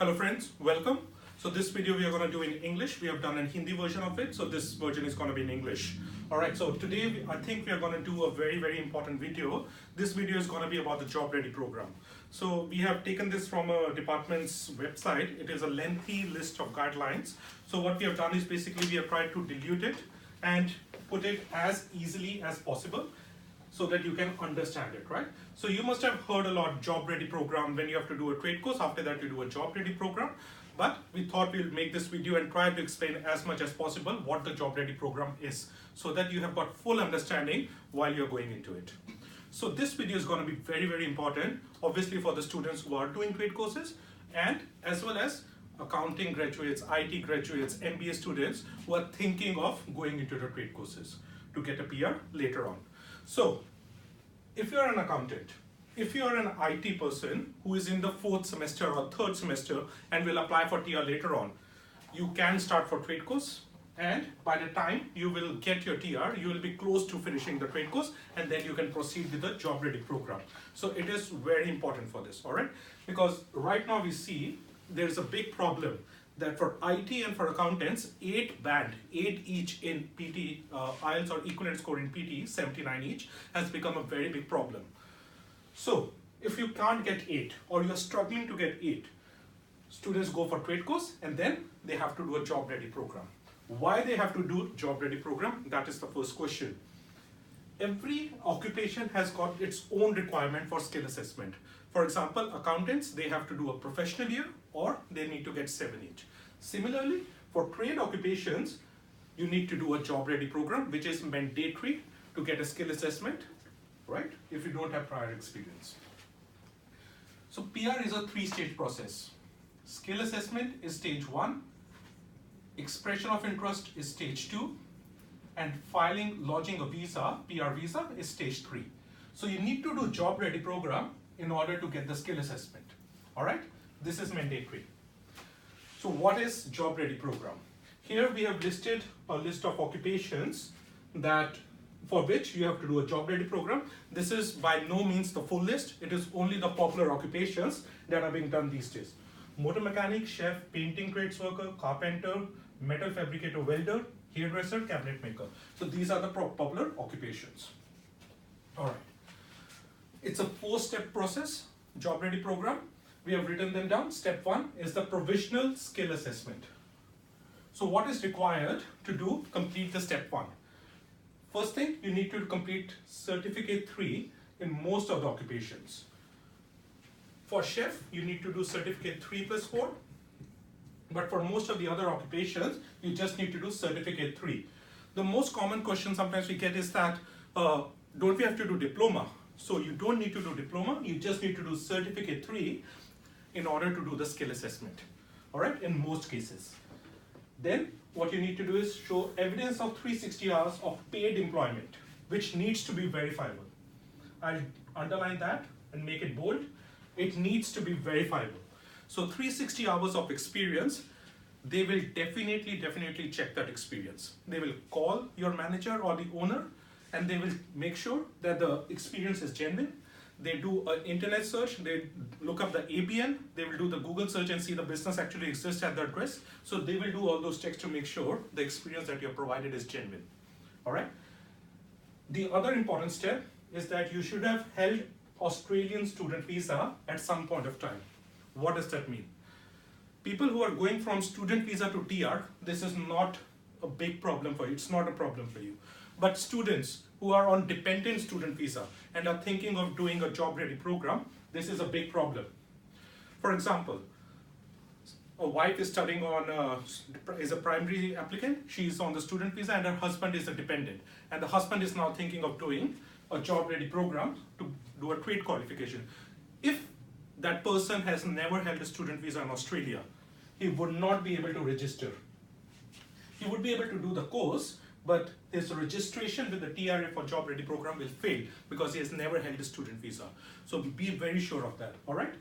Hello friends, welcome. So this video we are going to do in English. We have done a Hindi version of it, so this version is going to be in English. Alright, so today I think we are going to do a very important video. This video is going to be about the Job Ready program. So we have taken this from a department's website. It is a lengthy list of guidelines. So what we have done is basically we have tried to dilute it and put it as easily as possible, so that you can understand it, right? So you must have heard a lot Job Ready program when you have to do a trade course. After that you do a Job Ready program. But we thought we'll make this video and try to explain as much as possible what the Job Ready program is, so that you have got full understanding while you're going into it. So this video is going to be very important, obviously for the students who are doing trade courses, and as well as accounting graduates, IT graduates, MBA students who are thinking of going into the trade courses to get a PR later on. So, if you're an accountant, if you're an IT person who is in the 4th semester or 3rd semester and will apply for TR later on, you can start for trade course, and by the time you will get your TR, you will be close to finishing the trade course, and then you can proceed with the Job Ready program. So it is very important for this, alright? Because right now we see there's a big problem that for IT and for accountants, 8 each in PT, IELTS or equivalent score in PT, 79 each, has become a very big problem. So if you can't get 8 or you're struggling to get 8, students go for trade course and then they have to do a Job Ready program. Why they have to do Job Ready program? That is the first question. Every occupation has got its own requirement for skill assessment. For example, accountants, they have to do a professional year or they need to get 7 each. Similarly, for trade occupations, you need to do a Job Ready program, which is mandatory to get a skill assessment, right? If you don't have prior experience. So PR is a 3-stage process. Skill assessment is stage 1, expression of interest is stage 2, and lodging a visa, PR visa, is stage 3. So you need to do Job Ready program in order to get the skill assessment. All right, this is mandatory. So what is Job Ready program? Here we have listed a list of occupations that for which you have to do a Job Ready program. This is by no means the full list. It is only the popular occupations that are being done these days. Motor mechanic, chef, painting trades worker, carpenter, metal fabricator, welder, hairdresser, cabinet maker. So these are the popular occupations. All right. It's a 4-step process, Job Ready program. We have written them down. Step 1 is the provisional skill assessment. So what is required to complete the step 1? First thing, you need to complete certificate 3 in most of the occupations. For chef, you need to do certificate 3+4. But for most of the other occupations, you just need to do certificate 3. The most common question sometimes we get is that, don't we have to do diploma? So you don't need to do diploma, you just need to do certificate 3 in order to do the skill assessment. All right, in most cases. Then what you need to do is show evidence of 360 hours of paid employment, which needs to be verifiable. I'll underline that and make it bold. It needs to be verifiable. So 360 hours of experience, they will definitely check that experience. They will call your manager or the owner, and they will make sure that the experience is genuine. They do an internet search, they look up the ABN, they will do the Google search and see the business actually exists at the address. So they will do all those checks to make sure the experience that you have provided is genuine. All right. The other important step is that you should have held Australian student visa at some point of time. What does that mean? People who are going from student visa to TR, this is not a big problem for you. It's not a problem for you. But students who are on dependent student visa and are thinking of doing a Job Ready program, this is a big problem. For example, a wife is studying is a primary applicant, she is on the student visa and her husband is a dependent. And the husband is now thinking of doing a Job Ready program to do a trade qualification. If that person has never held a student visa in Australia, he would not be able to register. He would be able to do the course, but his registration with the TRA for Job Ready program will fail because he has never held a student visa. So be very sure of that, all right?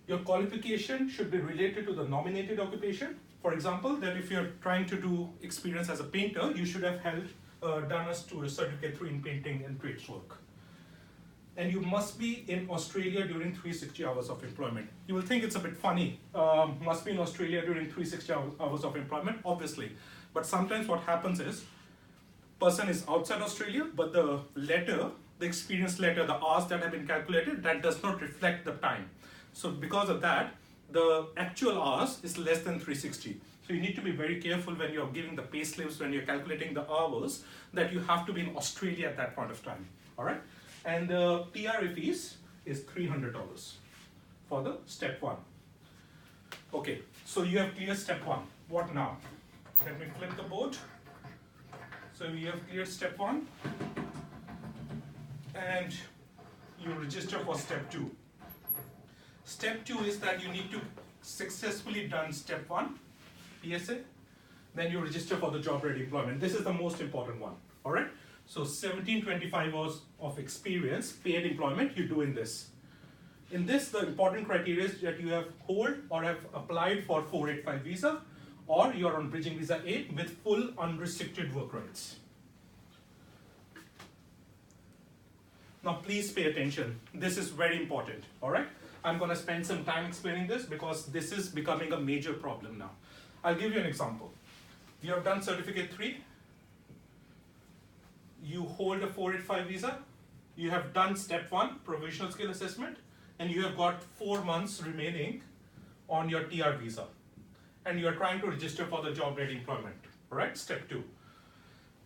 Your qualification should be related to the nominated occupation. For example, that if you're trying to do experience as a painter, you should have done a certificate 3 in painting and trades work. and you must be in Australia during 360 hours of employment. You will think it's a bit funny, must be in Australia during 360 hours of employment, obviously. But sometimes what happens is, person is outside Australia, but the letter, the experience letter, the hours that have been calculated, that does not reflect the time. So because of that, the actual hours is less than 360. So you need to be very careful when you're giving the pay slips, when you're calculating the hours, that you have to be in Australia at that point of time, all right? And the TRA fees is $300 for the step 1. Okay, so you have cleared step 1. What now? Let me flip the board. So you have cleared step 1, and you register for step 2. Step 2 is that you need to successfully done step 1, PSA, then you register for the job ready employment. This is the most important one, all right? So 1725 hours of experience, paid employment, you do in this. In this, the important criteria is that you have hold or have applied for 485 visa, or you are on bridging visa 8 with full unrestricted work rights. Now please pay attention. This is very important, all right? I'm gonna spend some time explaining this because this is becoming a major problem now. I'll give you an example. You have done certificate 3, you hold a 485 visa, you have done step 1, provisional skill assessment, and you have got 4 months remaining on your TR visa. And you are trying to register for the job ready employment, all right? Step 2.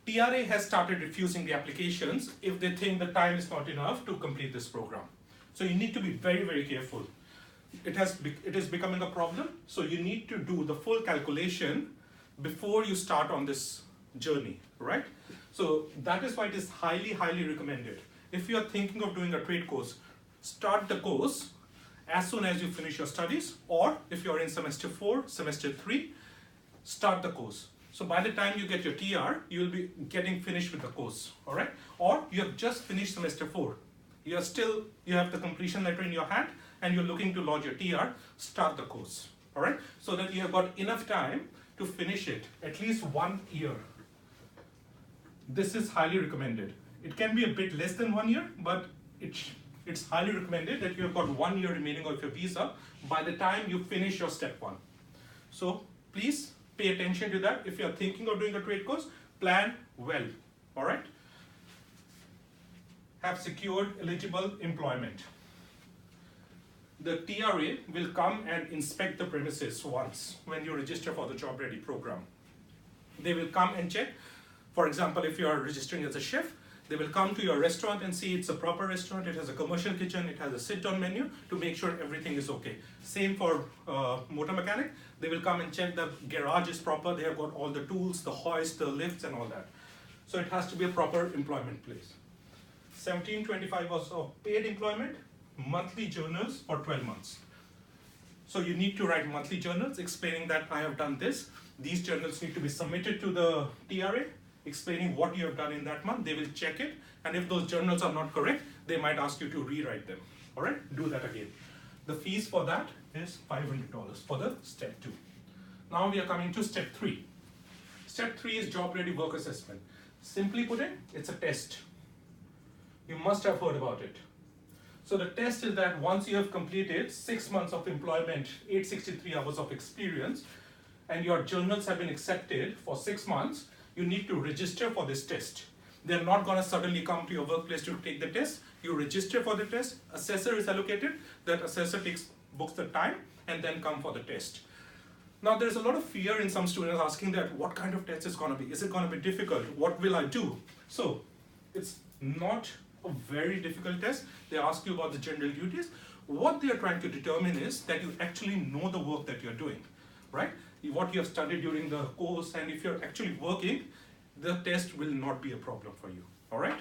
TRA has started refusing the applications if they think the time is not enough to complete this program. So you need to be very, very careful. It is becoming a problem, so you need to do the full calculation before you start on this journey, right? So that is why it is highly, highly recommended. If you are thinking of doing a trade course, start the course as soon as you finish your studies, or if you're in semester 4, semester 3, start the course. So by the time you get your TR, you'll be getting finished with the course, all right? Or you have just finished semester 4. You have the completion letter in your hand and you're looking to lodge your TR, start the course, all right? So that you have got enough time to finish it, at least 1 year. This is highly recommended. It can be a bit less than 1 year, but it's highly recommended that you have got 1 year remaining of your visa by the time you finish your step 1. So please pay attention to that. If you're thinking of doing a trade course, plan well, all right? Have secured eligible employment. The TRA will come and inspect the premises once when you register for the job ready program. They will come and check. For example, if you are registering as a chef, they will come to your restaurant and see it's a proper restaurant, it has a commercial kitchen, it has a sit-down menu to make sure everything is okay. Same for motor mechanic. They will come and check the garage is proper, they have got all the tools, the hoist, the lifts and all that. So it has to be a proper employment place. 1725 hours of paid employment, monthly journals for 12 months. So you need to write monthly journals explaining that I have done this. These journals need to be submitted to the TRA, explaining what you have done in that month. They will check it, and if those journals are not correct, they might ask you to rewrite them. All right, do that again. The fees for that is $500 for the step 2. Now we are coming to step 3. Step 3 is job ready work assessment. Simply put it, it's a test. You must have heard about it. So the test is that once you have completed 6 months of employment, 863 hours of experience, and your journals have been accepted for 6 months, you need to register for this test. They're not gonna suddenly come to your workplace to take the test. You register for the test, assessor is allocated, that assessor books the time, and then come for the test. Now there's a lot of fear in some students asking that what kind of test is gonna be? Is it gonna be difficult? What will I do? So it's not a very difficult test. They ask you about the general duties. What they are trying to determine is that you actually know the work that you're doing, right? What you have studied during the course, and if you're actually working, the test will not be a problem for you, all right?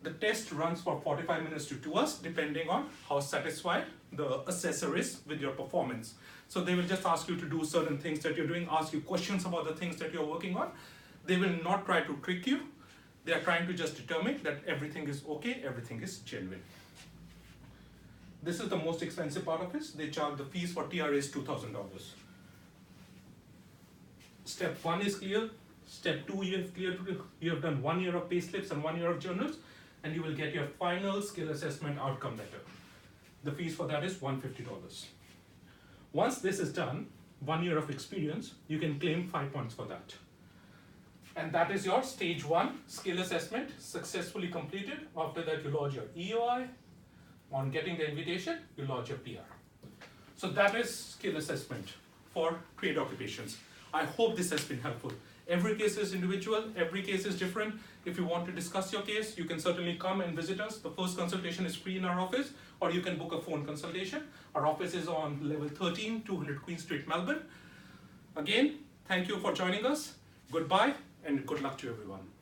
The test runs for 45 minutes to 2 hours, depending on how satisfied the assessor is with your performance. So they will just ask you to do certain things that you're doing, ask you questions about the things that you're working on. They will not try to trick you. They are trying to just determine that everything is okay, everything is genuine. This is the most expensive part of it. They charge the fees for TRA is $2,000. Step 1 is clear. Step 2 you have cleared. You have done 1 year of pay slips and 1 year of journals. and you will get your final skill assessment outcome letter. The fees for that is $150. Once this is done, 1 year of experience, you can claim 5 points for that. And that is your stage 1 skill assessment successfully completed. After that, you lodge your EOI. On getting the invitation, you lodge your PR. So that is skill assessment for trade occupations. I hope this has been helpful. Every case is individual, every case is different. If you want to discuss your case, you can certainly come and visit us. The first consultation is free in our office, or you can book a phone consultation. Our office is on level 13, 200 Queen Street, Melbourne. Again, thank you for joining us. Goodbye and good luck to everyone.